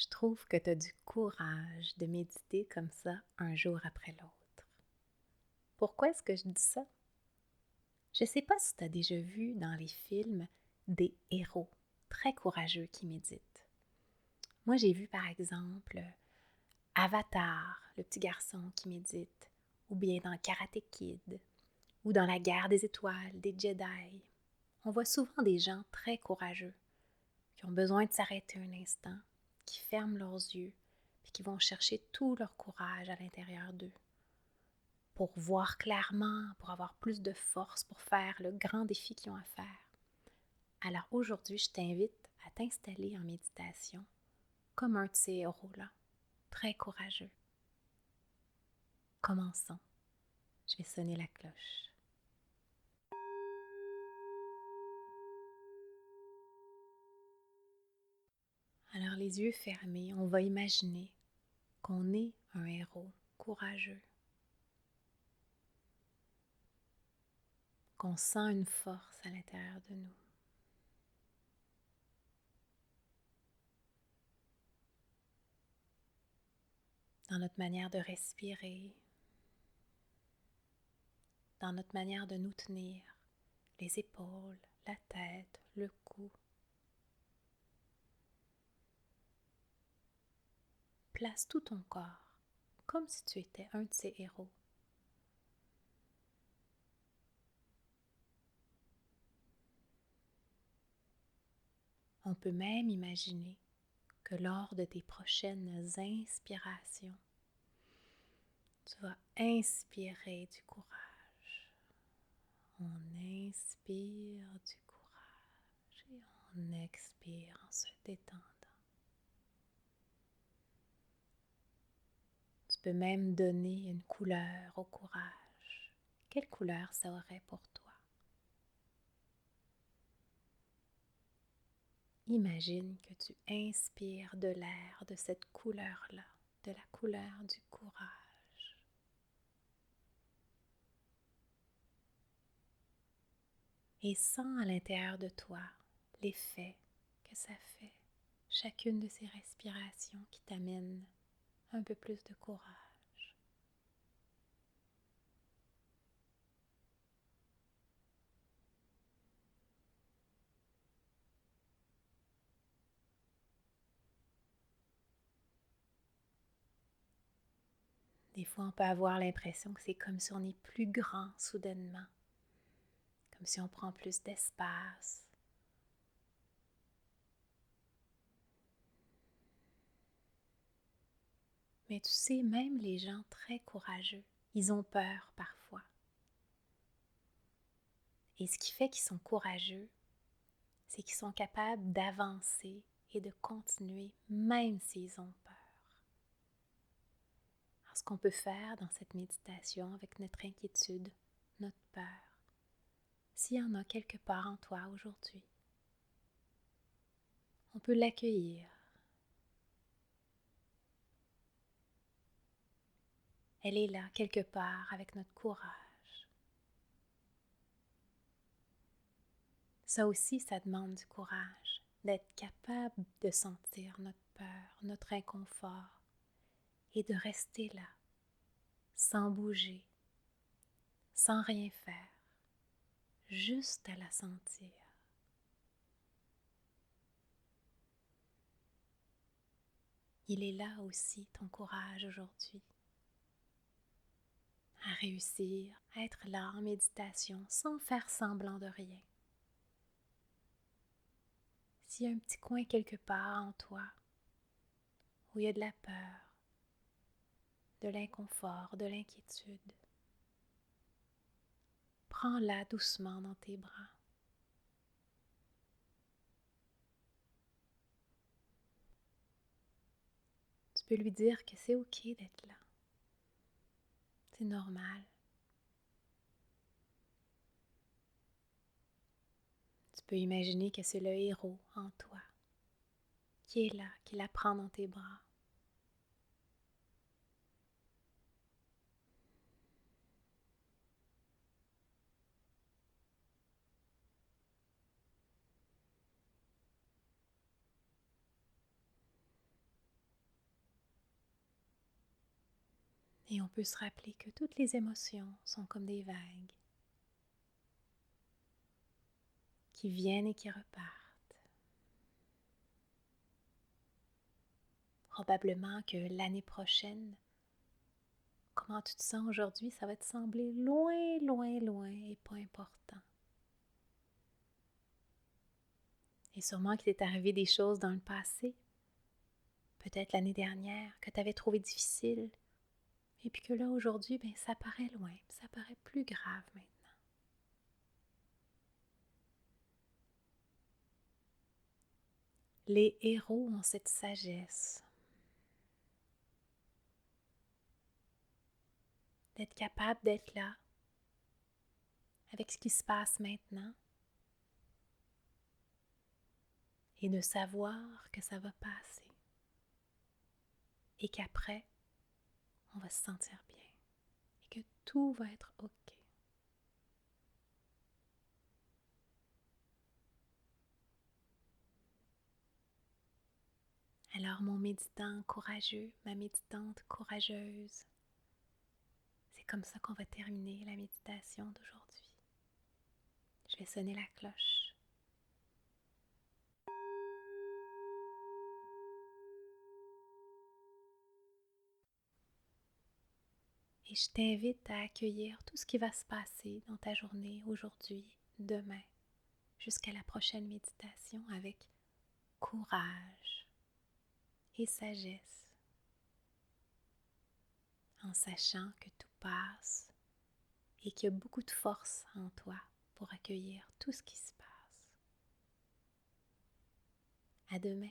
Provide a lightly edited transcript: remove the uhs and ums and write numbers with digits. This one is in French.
Je trouve que tu as du courage de méditer comme ça un jour après l'autre. Pourquoi est-ce que je dis ça? Je ne sais pas si tu as déjà vu dans les films des héros très courageux qui méditent. Moi, j'ai vu par exemple Avatar, le petit garçon qui médite, ou bien dans Karate Kid, ou dans la guerre des étoiles, des Jedi. On voit souvent des gens très courageux qui ont besoin de s'arrêter un instant, qui ferment leurs yeux, puis qui vont chercher tout leur courage à l'intérieur d'eux pour voir clairement, pour avoir plus de force, pour faire le grand défi qu'ils ont à faire. Alors aujourd'hui, je t'invite à t'installer en méditation comme un de ces héros-là, très courageux. Commençons. Je vais sonner la cloche. Alors les yeux fermés, on va imaginer qu'on est un héros courageux, qu'on sent une force à l'intérieur de nous. Dans notre manière de respirer, dans notre manière de nous tenir, les épaules, la tête, le cou. Place tout ton corps comme si tu étais un de ces héros. On peut même imaginer que lors de tes prochaines inspirations, tu vas inspirer du courage. On inspire du courage et on expire en se détendant. Tu peux même donner une couleur au courage. Quelle couleur ça aurait pour toi? Imagine que tu inspires de l'air de cette couleur-là, de la couleur du courage. Et sens à l'intérieur de toi l'effet que ça fait, chacune de ces respirations qui t'amènent un peu plus de courage. Des fois, on peut avoir l'impression que c'est comme si on est plus grand soudainement, comme si on prend plus d'espace. Mais tu sais, même les gens très courageux, ils ont peur parfois. Et ce qui fait qu'ils sont courageux, c'est qu'ils sont capables d'avancer et de continuer même s'ils ont peur. Alors, ce qu'on peut faire dans cette méditation avec notre inquiétude, notre peur, s'il y en a quelque part en toi aujourd'hui, on peut l'accueillir. Elle est là quelque part avec notre courage. Ça aussi, ça demande du courage, d'être capable de sentir notre peur, notre inconfort et de rester là, sans bouger, sans rien faire, juste à la sentir. Il est là aussi ton courage aujourd'hui, à réussir à être là en méditation sans faire semblant de rien. S'il y a un petit coin quelque part en toi où il y a de la peur, de l'inconfort, de l'inquiétude, prends-la doucement dans tes bras. Tu peux lui dire que c'est OK d'être là. C'est normal. Tu peux imaginer que c'est le héros en toi qui est là, qui la prend dans tes bras. Et on peut se rappeler que toutes les émotions sont comme des vagues qui viennent et qui repartent. Probablement que l'année prochaine, comment tu te sens aujourd'hui, ça va te sembler loin, loin, loin et pas important. Et sûrement qu'il t'est arrivé des choses dans le passé, peut-être l'année dernière, que tu avais trouvé difficile, et puis que là, aujourd'hui, ça paraît loin, ça paraît plus grave maintenant. Les héros ont cette sagesse d'être capable d'être là avec ce qui se passe maintenant et de savoir que ça va passer et qu'après, on va se sentir bien et que tout va être OK. Alors mon méditant courageux, ma méditante courageuse, c'est comme ça qu'on va terminer la méditation d'aujourd'hui. Je vais sonner la cloche. Et je t'invite à accueillir tout ce qui va se passer dans ta journée aujourd'hui, demain, jusqu'à la prochaine méditation avec courage et sagesse, en sachant que tout passe et qu'il y a beaucoup de force en toi pour accueillir tout ce qui se passe. À demain.